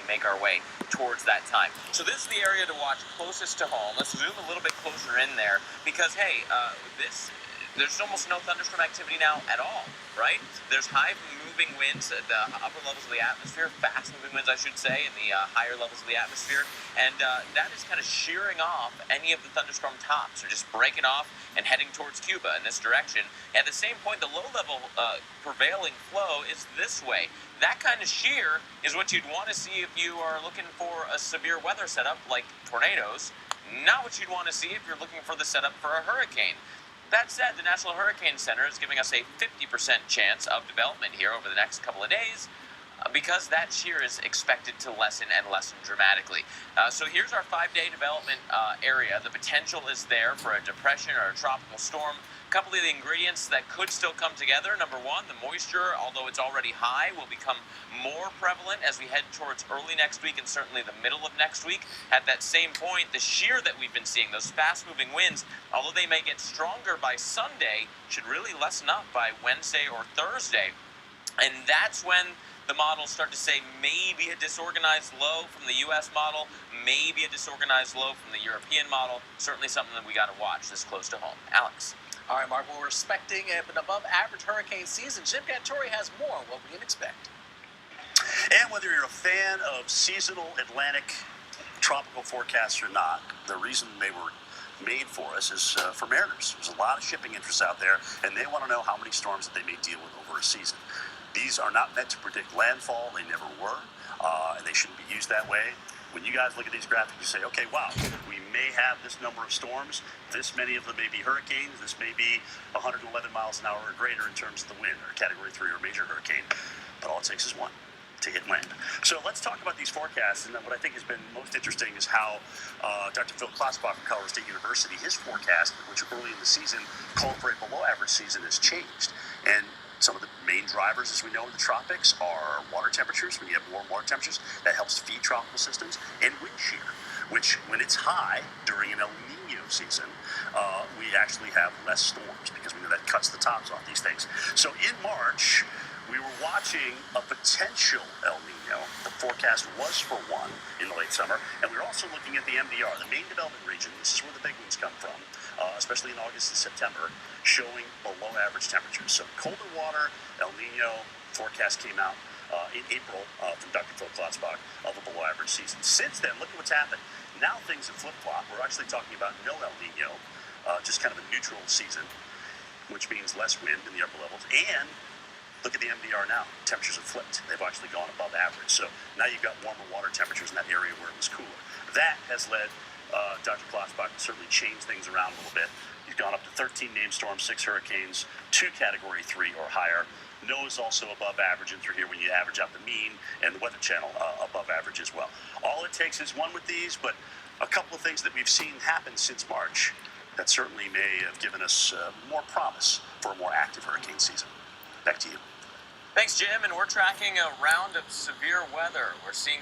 make our way towards that time. So this is the area to watch closest to home. Let's zoom a little bit closer in there because, hey, there's almost no thunderstorm activity now at all, right? There's high moving winds at the upper levels of the atmosphere, fast moving winds, I should say, in the higher levels of the atmosphere, and that is kind of shearing off any of the thunderstorm tops. They're just breaking off and heading towards Cuba in this direction. At the same point, the low-level prevailing flow is this way. That kind of shear is what you'd want to see if you are looking for a severe weather setup like tornadoes, not what you'd want to see if you're looking for the setup for a hurricane. That said, the National Hurricane Center is giving us a 50% chance of development here over the next couple of days because that shear is expected to lessen and lessen dramatically. So here's our 5-day development area. The potential is there for a depression or a tropical storm. A couple of the ingredients that could still come together. Number one, the moisture, although it's already high, will become more prevalent as we head towards early next week and certainly the middle of next week. At that same point, the shear that we've been seeing, those fast-moving winds, although they may get stronger by Sunday, should really lessen up by Wednesday or Thursday. And that's when the models start to say maybe a disorganized low from the U.S. model, maybe a disorganized low from the European model. Certainly something that we got to watch this close to home. Alex. All right, Mark, well, we're expecting an above-average hurricane season. Jim Cantore has more on what we can expect. And whether you're a fan of seasonal Atlantic tropical forecasts or not, the reason they were made for us is for mariners. There's a lot of shipping interests out there, and they want to know how many storms that they may deal with over a season. These are not meant to predict landfall. They never were, and they shouldn't be used that way. When you guys look at these graphics, you say, okay, wow, we may have this number of storms. This many of them may be hurricanes. This may be 111 miles an hour or greater in terms of the wind, or Category 3 or major hurricane. But all it takes is one to hit land. So let's talk about these forecasts. And what I think has been most interesting is how Dr. Phil Klotzbach from Colorado State University, his forecast, which early in the season called for a below-average season, has changed. And some of the main drivers, as we know in the tropics, are water temperatures. When you have warm water temperatures, that helps feed tropical systems, and wind shear, which when it's high during an El Nino season, we actually have less storms because we know that cuts the tops off these things. So in March, we were watching a potential El Nino. The forecast was for one in the late summer, and we were also looking at the MDR, the main development region. This is where the big ones come from, especially in August and September, showing below average temperatures. So colder water, El Nino forecast came out in April from Dr. Phil Klotzbach of a below average season. Since then, look at what's happened. Now things have flip-flopped. We're actually talking about no El Nino, just kind of a neutral season, which means less wind in the upper levels. And look at the MDR now. Temperatures have flipped. They've actually gone above average. So now you've got warmer water temperatures in that area where it was cooler. That has led Dr. Klotzbach to certainly change things around a little bit. He's gone up to 13 named storms, 6 hurricanes, 2 Category 3 or higher. NOAA's also above average in through here when you average out the mean, and the Weather Channel above average as well. All it takes is one with these, but a couple of things that we've seen happen since March that certainly may have given us more promise for a more active hurricane season. Back to you. Thanks, Jim. And we're tracking a round of severe weather. We're seeing